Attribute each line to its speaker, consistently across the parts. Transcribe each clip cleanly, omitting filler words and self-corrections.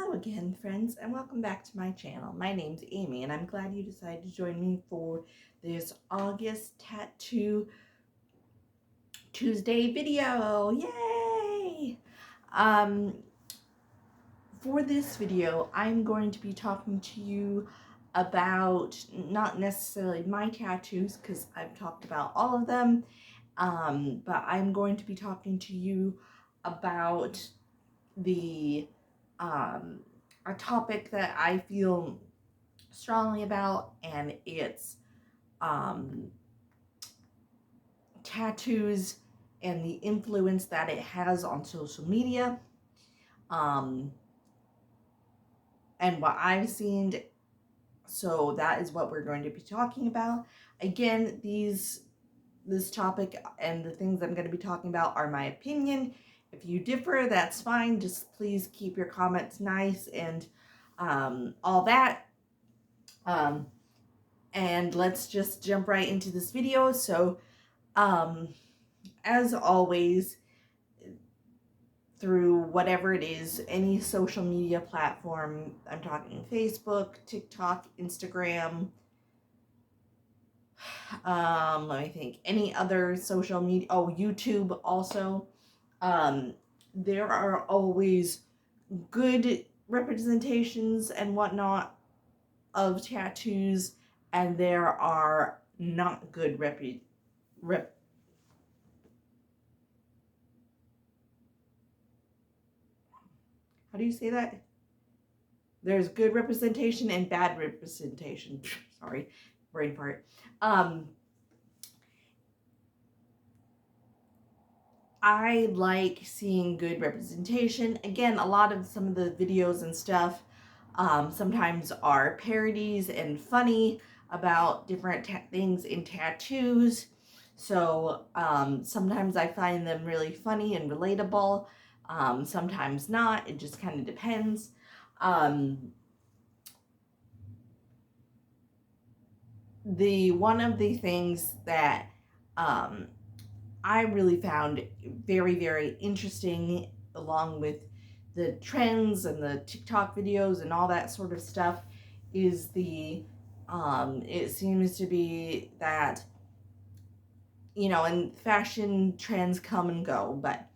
Speaker 1: Hello again, friends, and welcome back to my channel. My name's Amy, and I'm glad you decided to join me for this August Tattoo Tuesday video. Yay! Um, for this video, I'm going to be talking to you about not necessarily my tattoos, because I've talked about all of them, but I'm going to be talking to you about the a topic that I feel strongly about, and it's tattoos and the influence that it has on social media, um, and what I've seen. So that is what we're going to be talking about. Again, this topic and the things I'm going to be talking about are my opinion. If you differ, that's fine. Just please keep your comments nice and all that. And let's just jump right into this video. So, as always, through whatever it is, any social media platform, I'm talking Facebook, TikTok, Instagram, let me think, any other social media, YouTube also, there are always good representations and whatnot of tattoos, and there are not good how do you say that? There's good representation and bad representation. Sorry, brain fart. I like seeing good representation. Again, a lot of some of the videos and stuff sometimes are parodies and funny about different things in tattoos. So sometimes I find them really funny and relatable. Sometimes not. It just kind of depends. One of the things that I really found very, very interesting, along with the trends and the TikTok videos and all that sort of stuff, is it seems to be that, and fashion trends come and go, but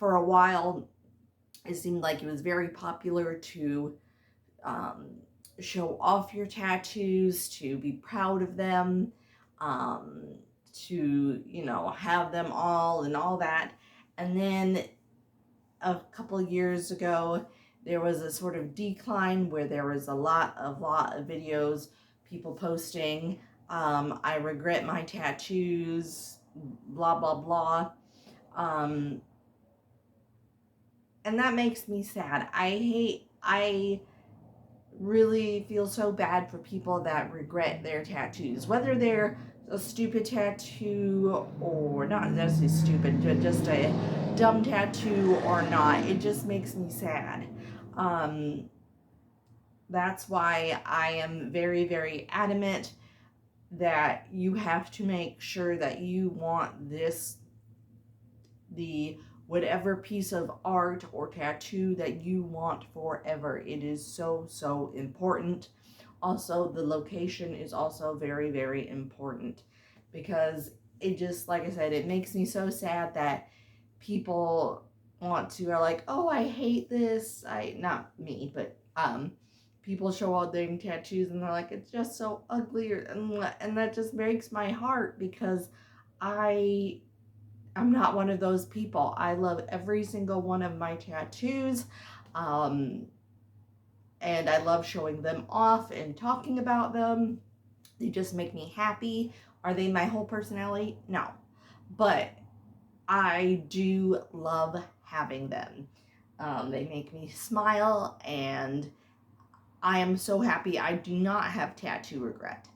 Speaker 1: for a while, it seemed like it was very popular to show off your tattoos, to be proud of them, to, have them all and all that. And then a couple of years ago, there was a sort of decline where there was a lot of videos, people posting, I regret my tattoos, blah, blah, blah. And that makes me sad. I really feel so bad for people that regret their tattoos, whether they're a stupid tattoo or not necessarily stupid, but just a dumb tattoo or not. It just makes me sad. That's why I am very, very adamant that you have to make sure that you want the whatever piece of art or tattoo that you want forever. It is so, so important. Also, the location is also very, very important, because it just, like I said, it makes me so sad that people are like, oh, I hate this. Not me, but people show all their tattoos and they're like, it's just so ugly, and that just breaks my heart, because I'm not one of those people. I love every single one of my tattoos. And I love showing them off and talking about them. They just make me happy. Are they my whole personality? No. But I do love having them. They make me smile, and I am so happy I do not have tattoo regret.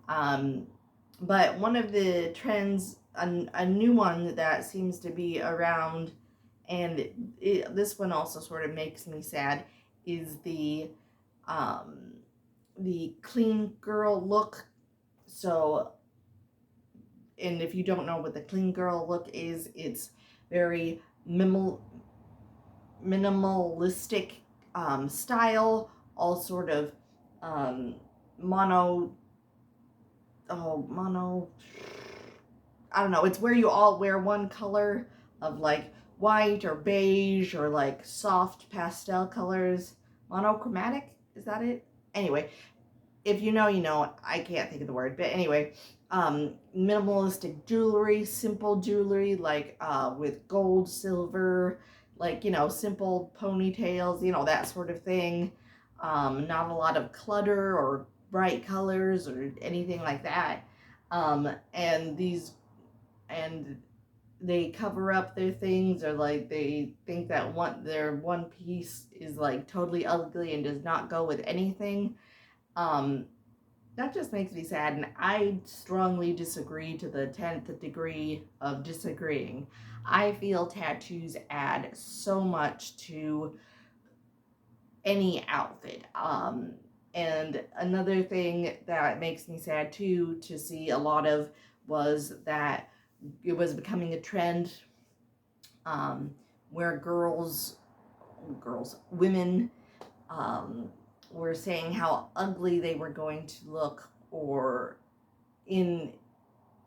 Speaker 1: But one of the trends, a new one that seems to be around, and this one also sort of makes me sad, is the clean girl look. So, and if you don't know what the clean girl look is, it's very minimalistic style, all sort of mono, mono, I don't know, it's where you all wear one color of like white or beige or like soft pastel colors. Monochromatic, is that it? Anyway, if you know, you know. I can't think of the word, but anyway, minimalistic jewelry, simple jewelry, like with gold, silver, like, you know, simple ponytails, you know, that sort of thing. Not a lot of clutter or bright colors or anything like that. And these, and they cover up their things, or like they think that their one piece is like totally ugly and does not go with anything. Um, that just makes me sad, and I strongly disagree to the 10th degree of disagreeing. I feel tattoos add so much to any outfit. And another thing that makes me sad too to see a lot of was that it was becoming a trend, where women, um, were saying how ugly they were going to look or in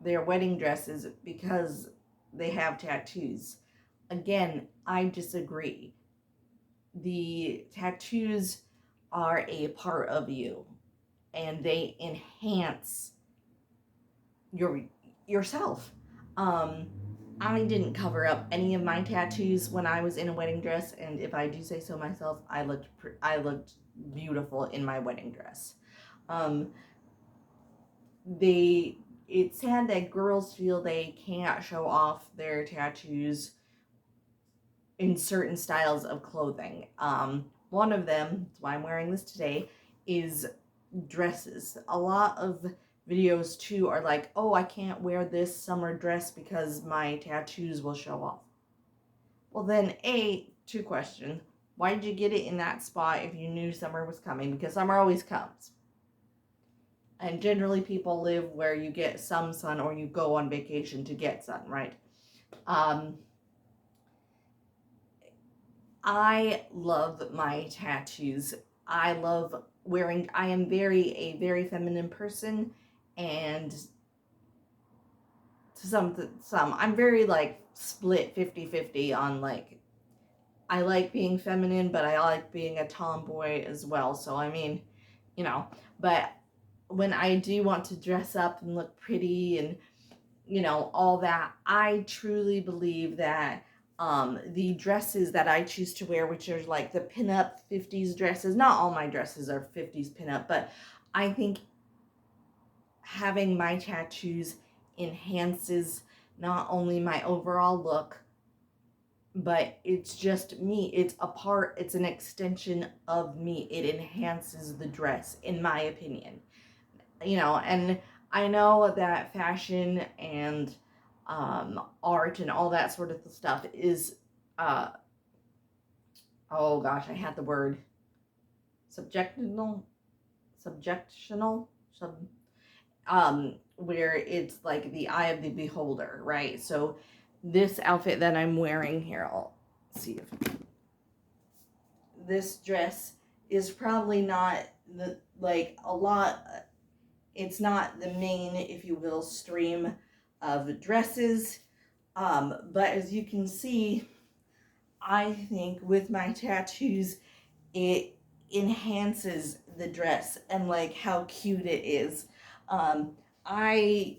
Speaker 1: their wedding dresses because they have tattoos. Again, I disagree. The tattoos are a part of you, and they enhance yourself. Um, I didn't cover up any of my tattoos when I was in a wedding dress, and if I do say so myself, I looked beautiful in my wedding dress. Um, they it's sad that girls feel they can't show off their tattoos in certain styles of clothing. One of them, that's why I'm wearing this today, is dresses. A lot of videos too are like, oh, I can't wear this summer dress because my tattoos will show off. Well, then, two questions. Why did you get it in that spot if you knew summer was coming? Because summer always comes. And generally people live where you get some sun, or you go on vacation to get sun, right? I love my tattoos. I love wearing, I am a very feminine person, and I'm very like split 50-50 on like, I like being feminine, but I like being a tomboy as well. So I mean, you know, but when I do want to dress up and look pretty and, you know, all that, I truly believe that the dresses that I choose to wear, which are like the pinup 50s dresses, not all my dresses are 50s pinup, but I think having my tattoos enhances not only my overall look, but it's just me. It's an extension of me. It enhances the dress, in my opinion. You know, and I know that fashion and art and all that sort of stuff is, uh, oh gosh, I had the word, subjectional, subjectional, sub, where it's like the eye of the beholder, right? So this outfit that I'm wearing here, I'll see if this dress is probably not the, like, a lot, it's not the main, if you will, stream of dresses. But as you can see, I think with my tattoos, it enhances the dress and like how cute it is. I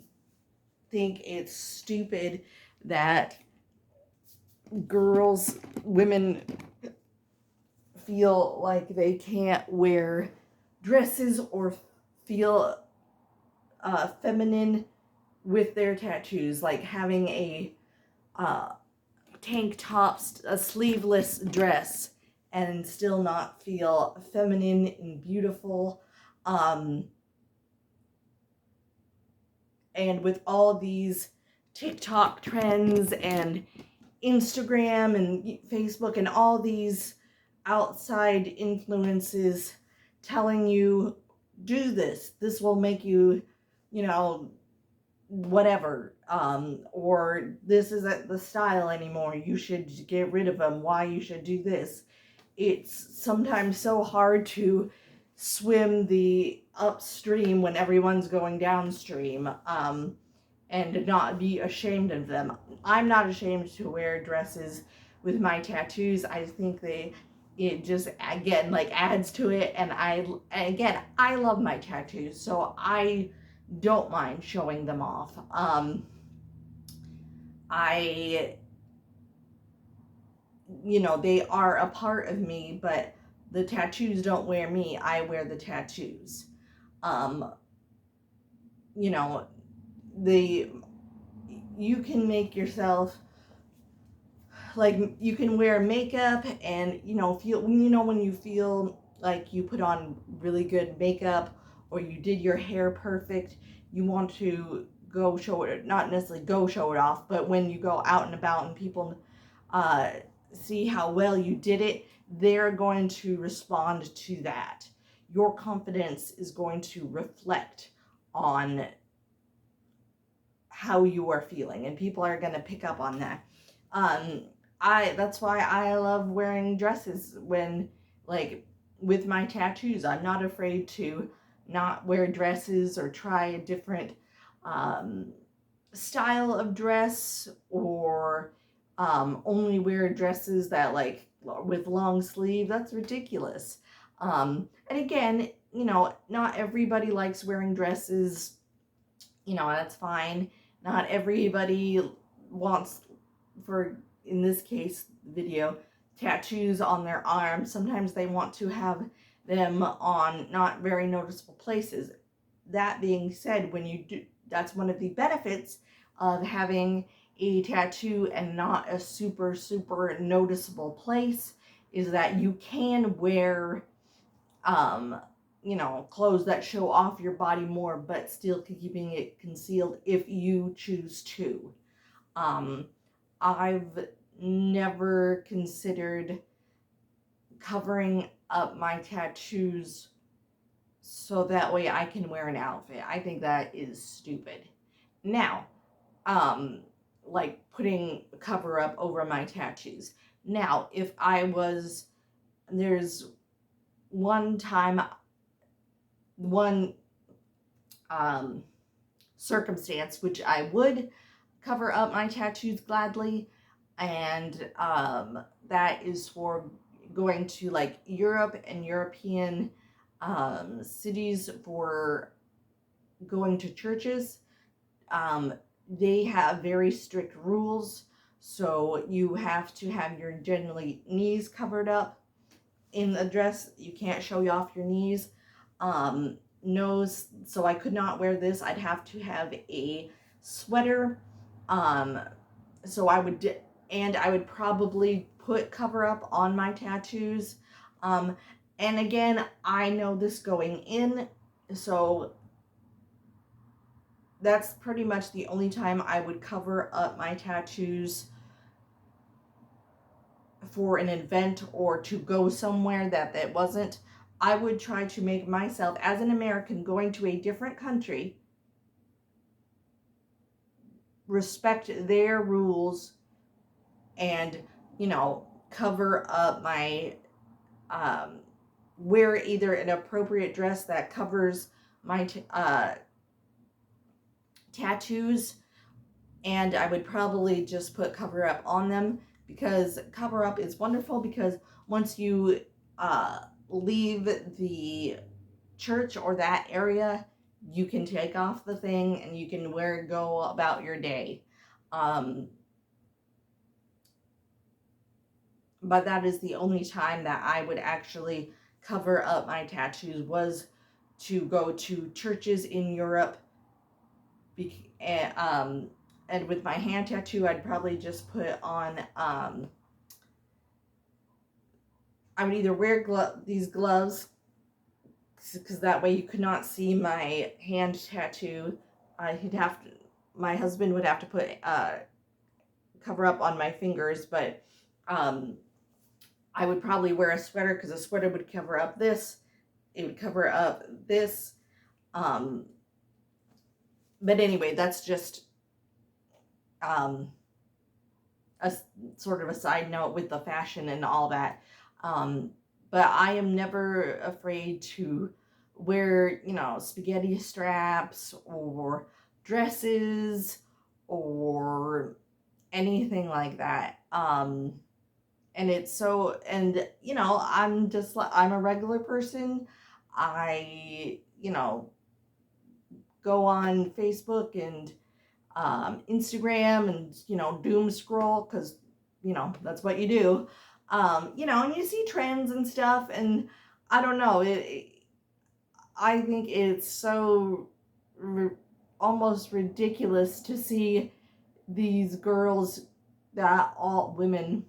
Speaker 1: think it's stupid that women feel like they can't wear dresses or feel feminine with their tattoos, like having a tank top, a sleeveless dress, and still not feel feminine and beautiful. And with all these TikTok trends and Instagram and Facebook and all these outside influences telling you, do this will make you, you know, whatever, or this isn't the style anymore, you should get rid of them, why you should do this. It's sometimes so hard to swim the upstream when everyone's going downstream, and not be ashamed of them. I'm not ashamed to wear dresses with my tattoos. I think it just again like adds to it, and I love my tattoos, so I don't mind showing them off. I they are a part of me, but the tattoos don't wear me. I wear the tattoos. Um, you know, the you can make yourself like you can wear makeup and feel when you feel like you put on really good makeup or you did your hair perfect, you want to go show it, not necessarily go show it off, but when you go out and about and people uh, see how well you did it, they're going to respond to that. Your confidence is going to reflect on how you are feeling, and people are going to pick up on that. um that's why I love wearing dresses when, like, with my tattoos. I'm not afraid to not wear dresses or try a different um style of dress, or only wear dresses that like with long sleeve. That's ridiculous. And again, not everybody likes wearing dresses. That's fine. Not everybody wants, for in this case video, tattoos on their arms. Sometimes they want to have them on not very noticeable places. That being said, when you do, that's one of the benefits of having a tattoo and not a super noticeable place, is that you can wear clothes that show off your body more, but still keeping it concealed if you choose to. Um, I've never considered covering up my tattoos so that way I can wear an outfit. I think that is stupid. Now, um, like putting cover up over my tattoos. Now, if I was, there's one time, one circumstance which I would cover up my tattoos gladly, and that is for going to like Europe and European cities for going to churches. They have very strict rules, so you have to have your generally knees covered up in the dress. You can't show you off your knees. Nose, so I could not wear this. I'd have to have a sweater. So I would probably put cover up on my tattoos. And again, I know this going in, so that's pretty much the only time I would cover up my tattoos for an event or to go somewhere that wasn't. I would try to make myself, as an American going to a different country, respect their rules and, cover up my, wear either an appropriate dress that covers my tattoos, and I would probably just put cover up on them, because cover up is wonderful, because once you leave the church or that area, you can take off the thing and you can go about your day. But that is the only time that I would actually cover up my tattoos, was to go to churches in Europe. And with my hand tattoo, I'd probably just put on, I would either wear these gloves, because that way you could not see my hand tattoo. My husband would have to put cover up on my fingers, but I would probably wear a sweater, because a sweater would cover up this. It would cover up this. But anyway, that's just um, a sort of a side note with the fashion and all that. Um, but I am never afraid to wear, spaghetti straps or dresses or anything like that. And it's so, and I'm a regular person. I, go on Facebook and Instagram and, doom scroll because, that's what you do. And you see trends and stuff, and I don't know, I think it's so almost ridiculous to see these girls women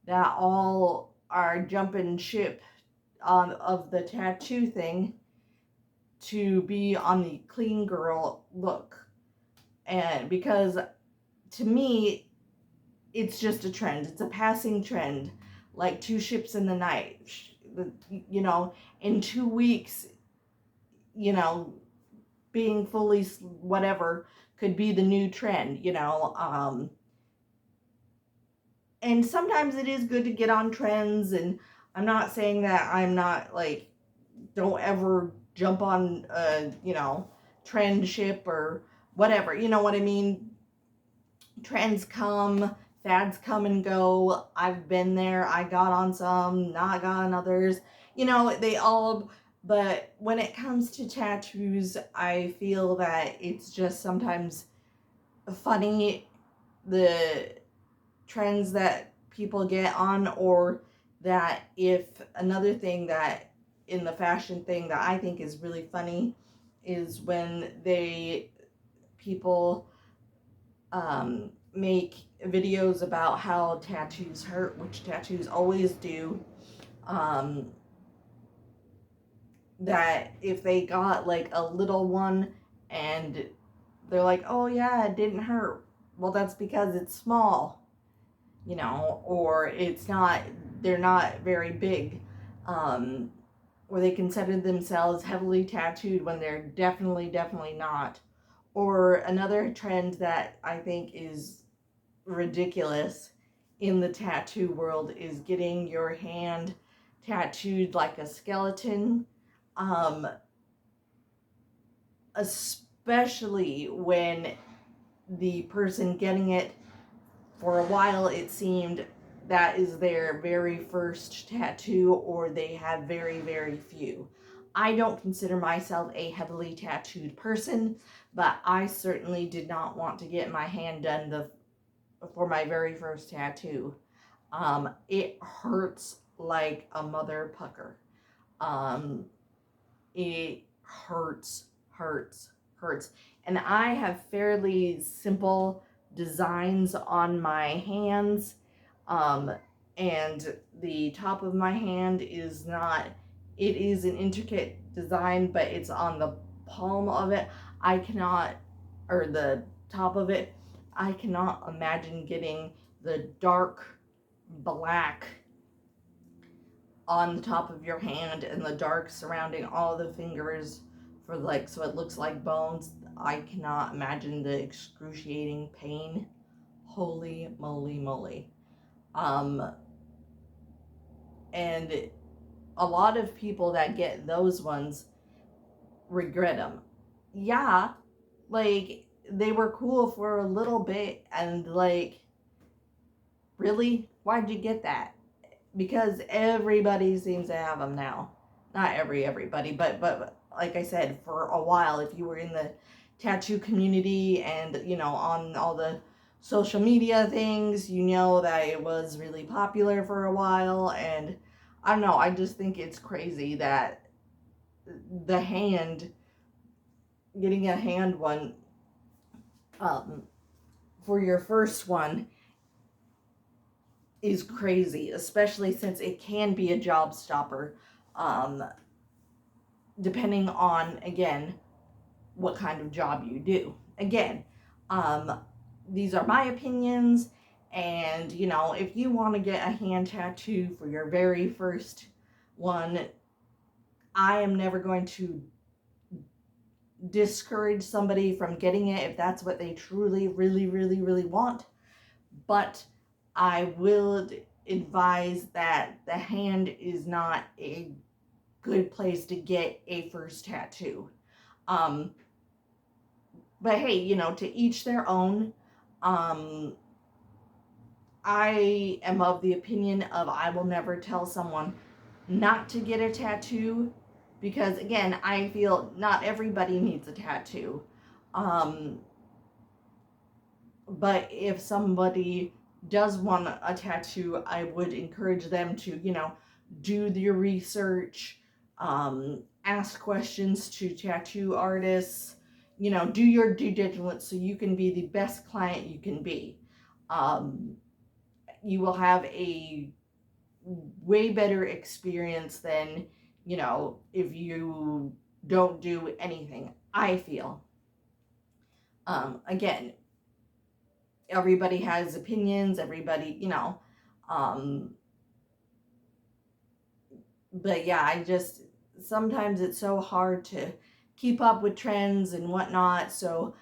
Speaker 1: that all are jumping ship of the tattoo thing to be on the clean girl look. And because to me, it's just a trend. It's a passing trend, like two ships in the night. In 2 weeks, being fully whatever could be the new trend. And sometimes it is good to get on trends. And I'm not saying that I'm not like, don't ever jump on trend ship or whatever. You know what I mean? Trends come, fads come and go. I've been there. I got on some, not got on others. They all, but when it comes to tattoos, I feel that it's just sometimes funny the trends that people get on, or that if another thing that in the fashion thing that I think is really funny is when people make videos about how tattoos hurt, which tattoos always do. That if they got like a little one and they're like, oh yeah, it didn't hurt. Well, that's because it's small, or they're not very big. Or they consider themselves heavily tattooed when they're definitely not. Or another trend that I think is ridiculous in the tattoo world is getting your hand tattooed like a skeleton. Um, Especially when the person getting it, for a while it seemed, that is their very first tattoo, or they have very few. I don't consider myself a heavily tattooed person, but I certainly did not want to get my hand done for my very first tattoo. It hurts like a mother pucker. Um, it hurts. And I have fairly simple designs on my hands. Um, and the top of my hand is not, it is an intricate design, but it's on the palm of it. I cannot, or the top of it, I cannot imagine getting the dark black on the top of your hand and the dark surrounding all the fingers for like, so it looks like bones. I cannot imagine the excruciating pain. Holy moly. Um, and a lot of people that get those ones regret them. Yeah, like they were cool for a little bit, and like, really? Why'd you get that? Because everybody seems to have them now. Not everybody, but like I said, for a while, if you were in the tattoo community and on all the social media things, that it was really popular for a while. And I don't know, I just think it's crazy that the hand, getting a hand one um, for your first one is crazy, especially since it can be a job stopper, um, depending on, again, what kind of job you do. Again, um, these are my opinions, and if you want to get a hand tattoo for your very first one, I am never going to discourage somebody from getting it if that's what they truly, really, really, really want. But I will advise that the hand is not a good place to get a first tattoo. But hey, you know, to each their own. I am of the opinion of I will never tell someone not to get a tattoo, because again, I feel not everybody needs a tattoo. But if somebody does want a tattoo, I would encourage them to, you know, do your research, ask questions to tattoo artists, you know, do your due diligence so you can be the best client you can be. You will have a way better experience than, you know, if you don't do anything, I feel. Again, everybody has opinions, everybody, you know, but yeah, sometimes it's so hard to keep up with trends and whatnot. So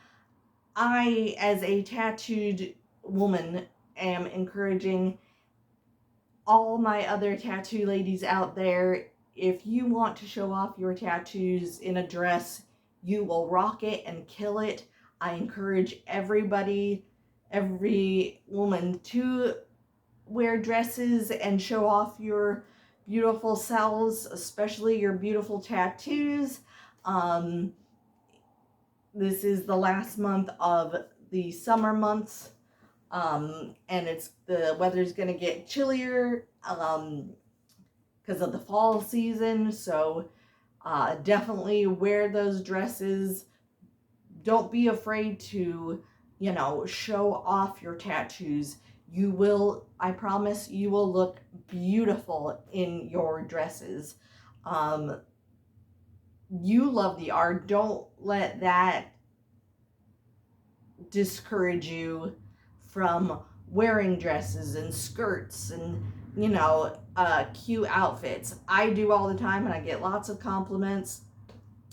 Speaker 1: I, as a tattooed woman, am encouraging all my other tattoo ladies out there, if you want to show off your tattoos in a dress, you will rock it and kill it. I encourage everybody, every woman, to wear dresses and show off your beautiful selves, especially your beautiful tattoos. This is the last month of the summer months. And the weather's gonna get chillier because of the fall season. So definitely wear those dresses. Don't be afraid to, you know, show off your tattoos. You will, I promise, you will look beautiful in your dresses. You love the art. Don't let that discourage you from wearing dresses and skirts and, you know, cute outfits. I do all the time, and I get lots of compliments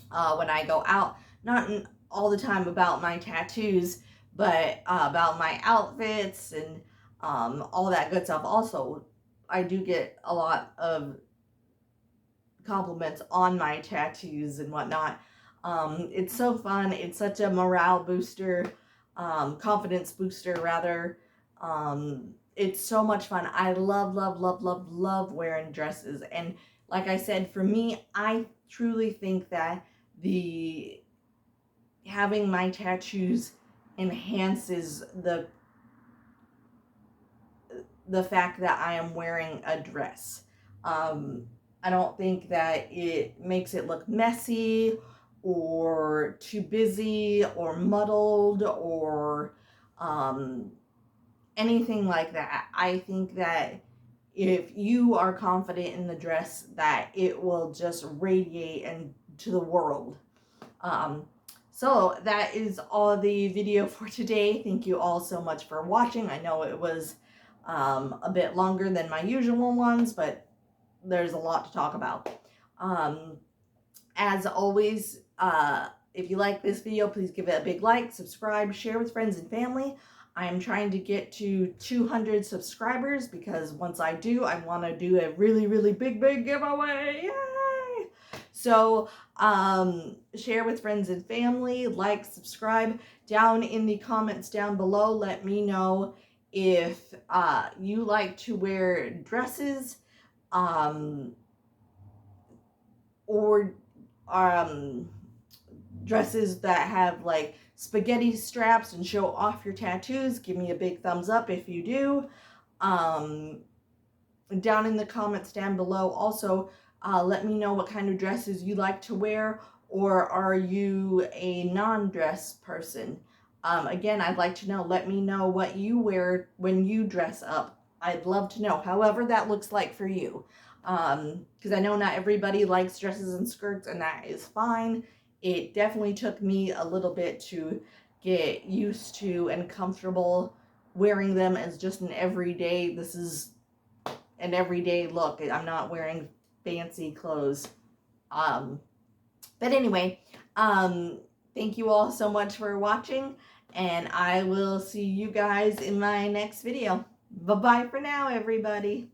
Speaker 1: when I go out. Not all the time about my tattoos, but about my outfits and all that good stuff. Also, I do get a lot of compliments on my tattoos and whatnot. It's so fun. It's such a morale booster, confidence booster rather. It's so much fun. I love, love, love, love, love wearing dresses. And like I said, for me, I truly think that having my tattoos enhances the fact that I am wearing a dress. I don't think that it makes it look messy or too busy or muddled or anything like that. I think that if you are confident in the dress, that it will just radiate into the world. So that is all the video for today. Thank you all so much for watching. I know it was a bit longer than my usual ones, but there's a lot to talk about. As always, if you like this video, please give it a big like, subscribe, share with friends and family. I am trying to get to 200 subscribers, because once I do, I want to do a really, really big giveaway. Yay! So, share with friends and family, like, subscribe. Down in the comments down below, let me know if you like to wear dresses, or dresses that have like spaghetti straps and show off your tattoos. Give me a big thumbs up if you do. Down in the comments down below also, let me know what kind of dresses you like to wear, or are you a non-dress person? Again, I'd like to know. Let me know what you wear when you dress up. I'd love to know, however that looks like for you. Because I know not everybody likes dresses and skirts, and that is fine. It definitely took me a little bit to get used to and comfortable wearing them as just an everyday. This is an everyday look. I'm not wearing fancy clothes. But anyway, Thank you all so much for watching, and I will see you guys in my next video. Bye-bye for now, everybody.